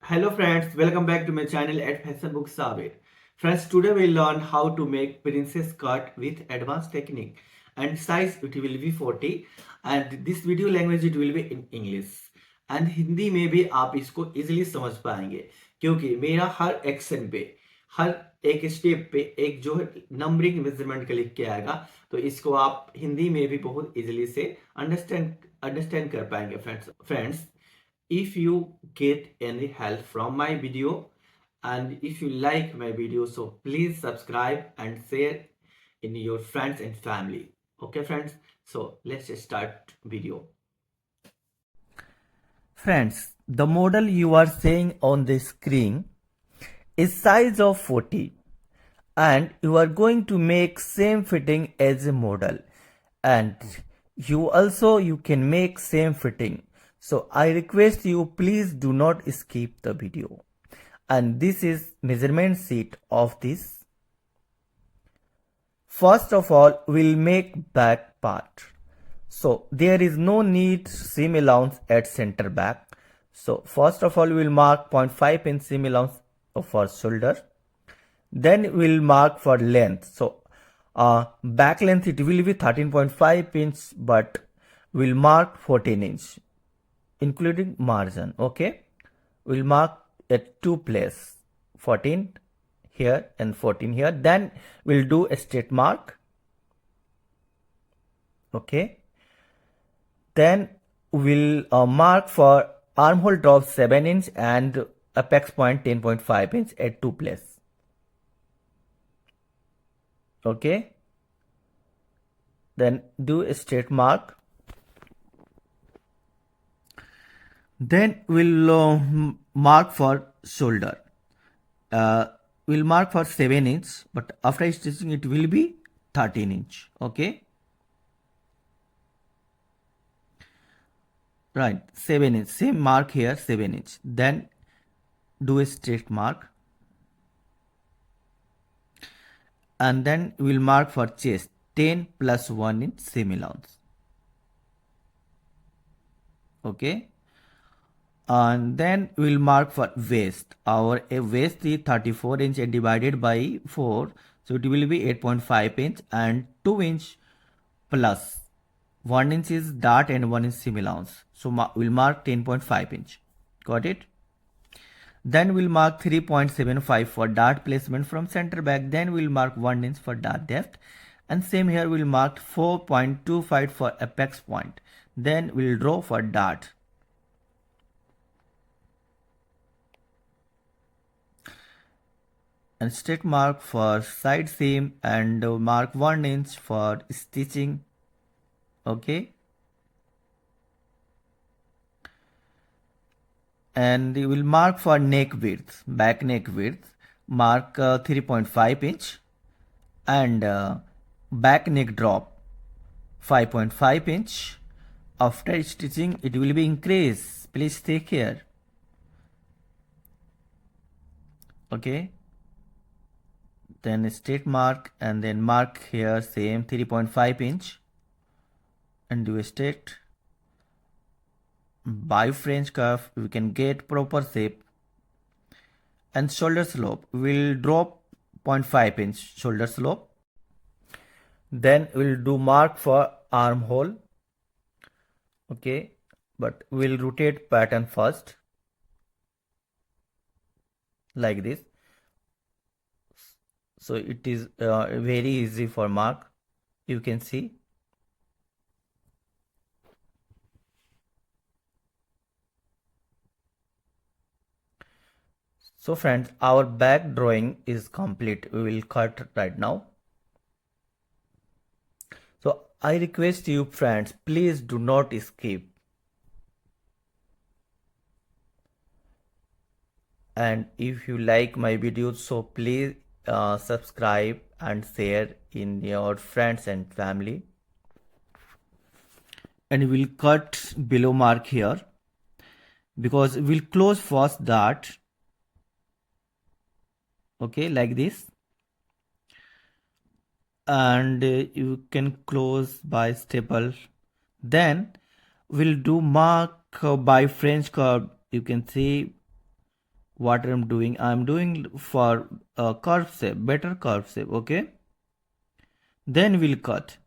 Hello friends, welcome back to my channel at fashionbook sabir. Friends, today we'll learn how to make princess cut with advanced technique and size it will be 40 and this video language it will be in English and Hindi में भी आप इसको easily समझ पाएंगे क्योंकि मेरा हर action पे हर एक स्टेप पे एक जो है नंबरिंग मेजरमेंट का लिख के आएगा तो इसको आप हिंदी में भी बहुत इजीली से अंडरस्टैंड कर पाएंगे friends if you get any help from my video and if you like my video, so please subscribe and share in your friends and family. Okay friends, so let's just start video. Friends, the model you are seeing on the screen is size of 40 and you are going to make same fitting as a model and you can make same fitting. So I request you please do not skip the video. And this is measurement sheet of this. First of all, we'll make back part. So there is no need seam allowance at center back. So first of all, we'll mark 0.5 inch seam allowance for shoulder. Then we'll mark for length. So back length it will be 13.5 inch, but we'll mark 14 inch, including margin. Okay, we'll mark at two places, 14 here and 14 here. Then we'll do a straight mark. Okay. Then we'll mark for armhole drop 7 inch and apex point 10.5 inch at two places. Okay. Then do a straight mark. Then we'll mark for shoulder. We'll mark for 7 inch, but after stitching it will be 13 inch. Okay. Right, 7 inch, same mark here, 7 inch. Then do a straight mark. And then we'll mark for chest, 10 plus 1 inch seam allowance. Okay. And then we'll mark for waist. Our waist is 34 inch and divided by 4. So it will be 8.5 inch and 2 inch plus 1 inch is dart and 1 inch seam allowance. So we'll mark 10.5 inch. Got it? Then we'll mark 3.75 for dart placement from center back. Then we'll mark 1 inch for dart depth. And same here we'll mark 4.25 for apex point. Then we'll draw for dart. And straight mark for side seam and mark 1 inch for stitching. Okay. And we will mark for neck width, back neck width, mark 3.5 inch and back neck drop 5.5 inch. After stitching it will be increased. Please take care. Okay. Then straight mark and then mark here same 3.5 inch and do a straight. By French curve we can get proper shape. And shoulder slope will drop 0.5 inch shoulder slope. Then we'll do mark for armhole. Okay, but we'll rotate pattern first like this. So it is very easy for mark. You can see. So friends, our back drawing is complete. We will cut right now. So I request you friends, please do not skip. And if you like my videos, so please subscribe and share in your friends and family. And we'll cut below mark here because we'll close first dart. Okay, like this. And you can close by staple. Then we'll do mark by French curve. You can see what I'm doing for a curve shape, better curve shape. Okay, then we'll cut.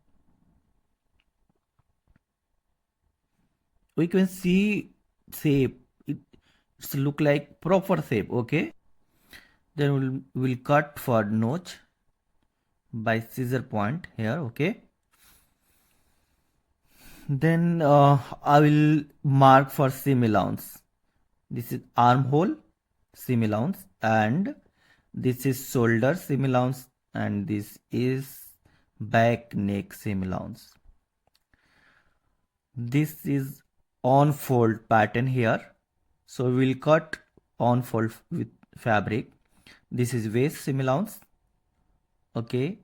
We can see shape, it's look like proper shape. Okay, then we'll cut for notch by scissor point here. Okay, then I will mark for seam allowance. This is armhole seam allowance, and this is shoulder seam allowance, and this is back neck seam allowance. This is on fold pattern here, so we'll cut on fold with fabric. This is waist seam allowance. Okay,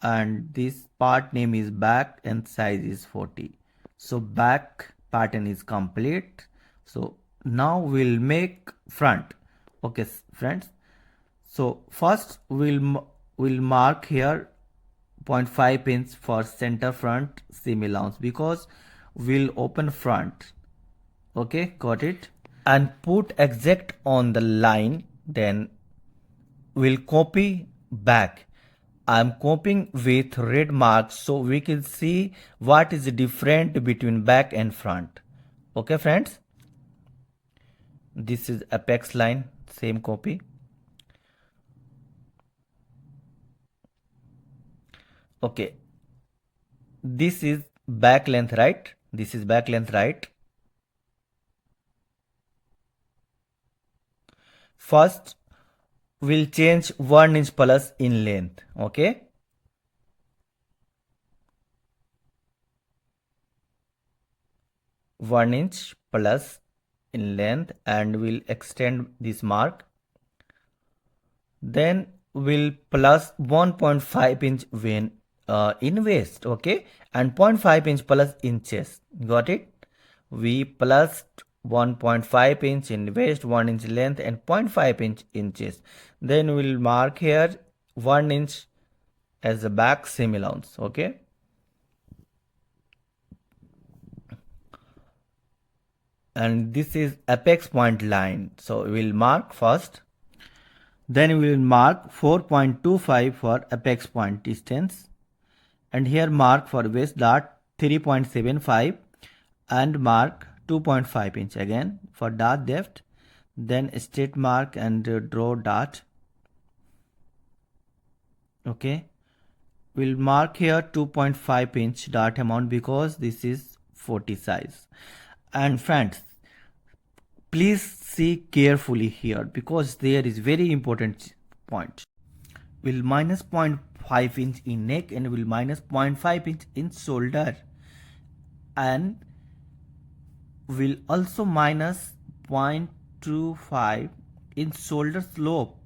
and this part name is back and size is 40. So back pattern is complete. So now we'll make front. Okay friends, so first we'll mark here 0.5 inch for center front seam allowance, because we'll open front. Okay, got it, and put exact on the line. Then we'll copy back. I'm copying with red marks so we can see what is different between back and front. Okay friends, this is apex line, same copy. Okay, this is back length, right? This is back length, right? First we'll change 1 inch plus in length. Okay, 1 inch plus in length, and we'll extend this mark. Then we'll plus 1.5 inch when in waist. Okay, and 0.5 inch plus in chest. Got it? We plus 1.5 inch in waist, 1 inch length, and 0.5 inch in chest. Then we'll mark here 1 inch as a back seam allowance. Okay, and this is apex point line, so we'll mark first. Then we will mark 4.25 for apex point distance, and here mark for waist dart 3.75 and mark 2.5 inch again for dart depth. Then straight mark and draw dart. Okay, we'll mark here 2.5 inch dart amount because this is 40 size. And friends, please see carefully here because there is very important point. We'll minus 0.5 inch in neck and we'll minus 0.5 inch in shoulder, and we'll also minus 0.25 in shoulder slope.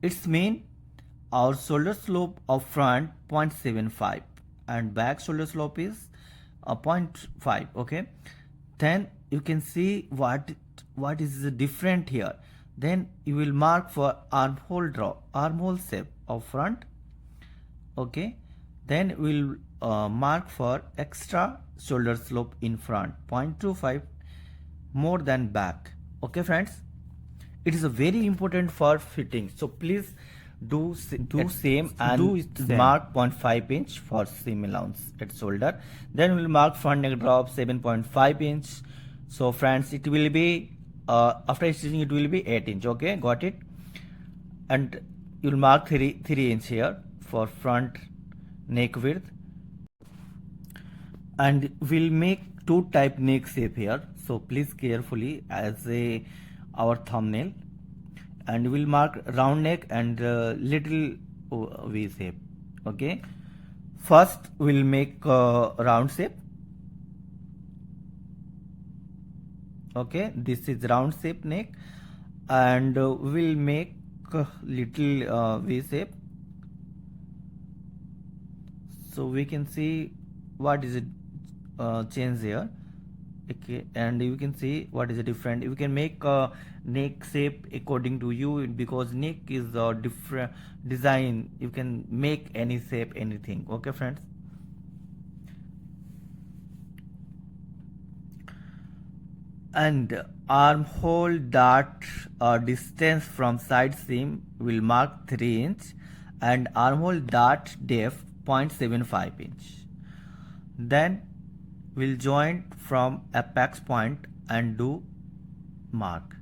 It's mean our shoulder slope of front 0.75 and back shoulder slope is 0.5. Okay, then you can see what is different here. Then you will mark for armhole shape of front. Okay, then we'll mark for extra shoulder slope in front 0.25 more than back. Okay friends, it is a very important for fitting, so please do same and mark 0.5 inch for seam allowance at shoulder. Then we'll mark front neck drop 7.5 inch. So friends, it will be after stitching it will be 8 inch. Okay, got it. And you'll mark 3 inch here for front neck width, and we'll make two type neck shape here, so please carefully as our thumbnail. And we'll mark round neck and little V shape. Okay, first we'll make round shape. Okay, this is round shape neck, and we'll make little V shape, so we can see what is it change here. Okay, and you can see what is the different. You can make neck shape according to you, because neck is a different design. You can make any shape, anything. Okay friends, And armhole dart distance from side seam will mark 3 inch and armhole dart depth 0.75 inch. Then we'll join from apex point and do mark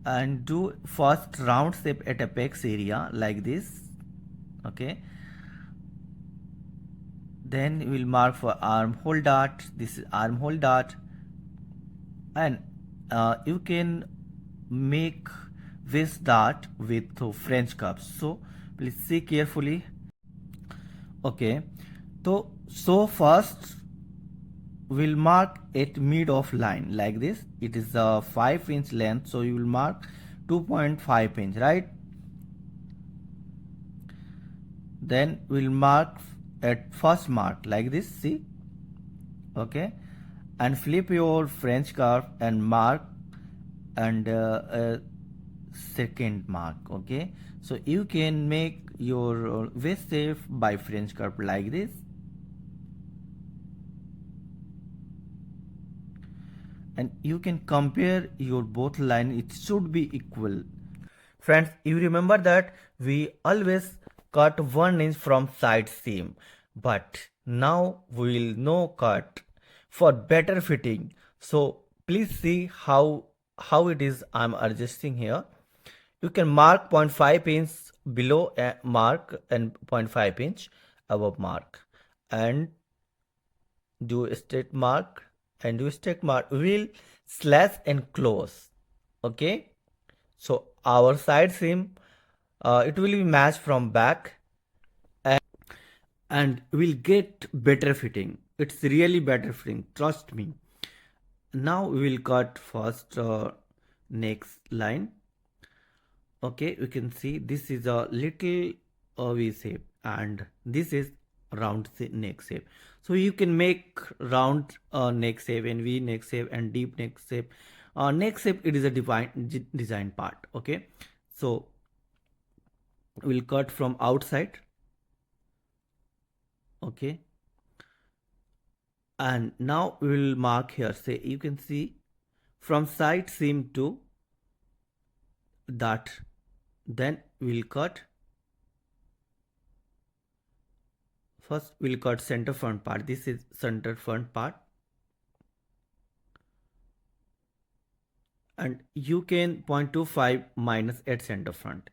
and do first round shape at apex area like this. Okay, then we'll mark for armhole dart. This is armhole dart, and you can make this dart with French cuffs. So please see carefully. Okay, so first we'll mark at mid of line like this. It is a 5-inch length, so you will mark 2.5 inch, right? Then we'll mark at first mark like this, see. Okay, and flip your French curve and mark and second mark. Okay, so you can make your waist shape by French curve like this, and you can compare your both line. It should be equal. Friends, you remember that we always cut 1 inch from side seam, but now we will no cut for better fitting. So please see how it is I'm adjusting here. You can mark 0.5 inch below a mark and 0.5 inch above mark and do a straight mark and do a straight mark. We will slash and close. Okay, so our side seam it will be matched from back and will get better fitting. It's really better fitting, trust me. Now we will cut first next line. Okay, you can see this is a little V shape and this is round neck shape. So you can make round neck shape and V neck shape and deep neck shape. Neck shape, it is a design part. Okay, so we'll cut from outside. Okay, and now we will mark here. Say you can see from side seam to that. Then we'll cut. First we'll cut center front part. This is center front part, and you can 0.25 minus at center front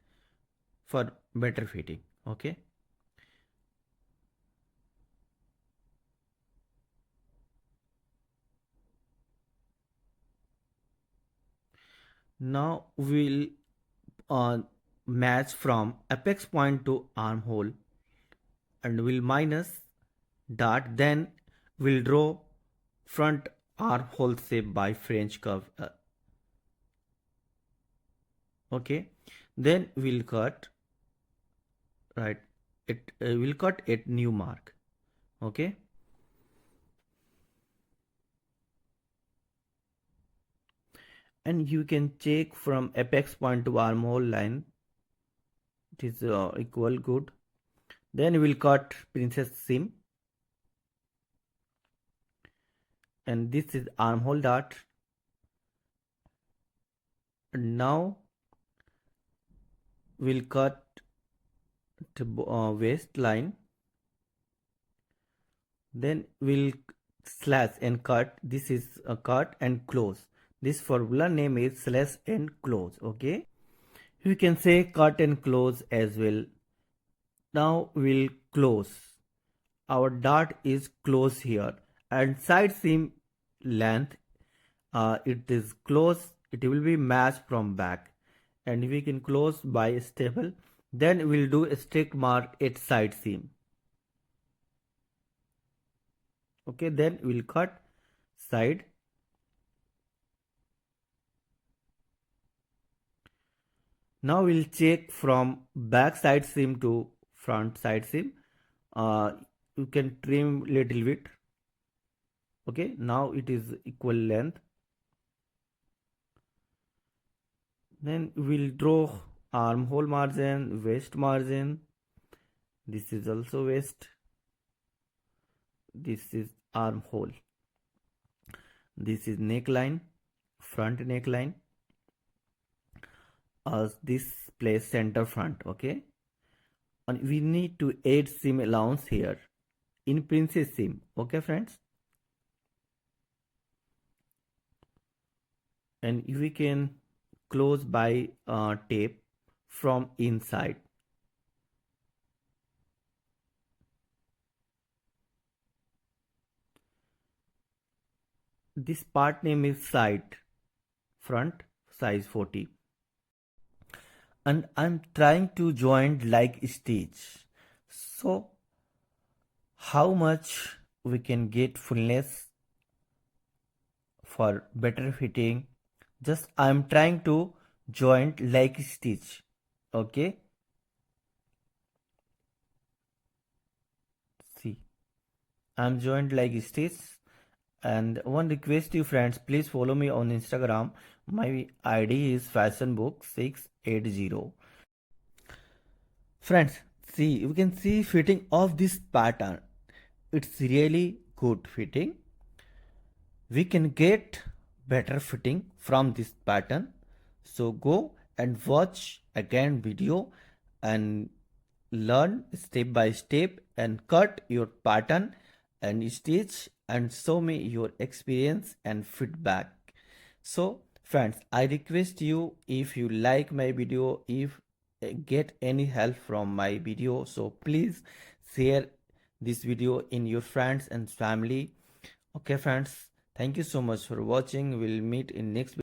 for better fitting. Okay, now we'll match from apex point to armhole and we'll minus dart. Then we'll draw front armhole shape by French curve. Okay, then we'll cut right it we'll cut at new mark. Okay, and you can check from apex point to armhole line, it is equal good. Then we'll cut princess seam, and this is armhole dart. And now we'll cut to waistline. Then we'll slash and cut. This is a cut and close. This formula name is slash and close. Okay, you can say cut and close as well. Now we'll close. Our dart is close here, and side seam length it is close. It will be matched from back, and we can close by staple. Then we'll do a strict mark at side seam. Okay, then we'll cut side. Now we'll check from back side seam to front side seam. You can trim little bit. Okay, now it is equal length. Then we'll draw armhole margin, waist margin. This is also waist. This is armhole. This is neckline, front neckline, as this place center front. Okay, and we need to add seam allowance here in princess seam. Okay friends, and we can close by tape from inside. This part name is side, front, size 40, and I'm trying to join like stitch. So how much we can get fullness for better fitting? Just I'm trying to joint like stitch. Okay, see, I'm joined like stitch. And one request to you friends, please follow me on Instagram. My ID is fashionbook680. Friends, see, we can see fitting of this pattern. It's really good fitting. We can get better fitting from this pattern. So go and watch again video and learn step by step and cut your pattern and stitch and show me your experience and feedback. So friends, I request you, if you like my video, if get any help from my video, so please share this video in your friends and family. Okay friends, thank you so much for watching. We'll meet in next video.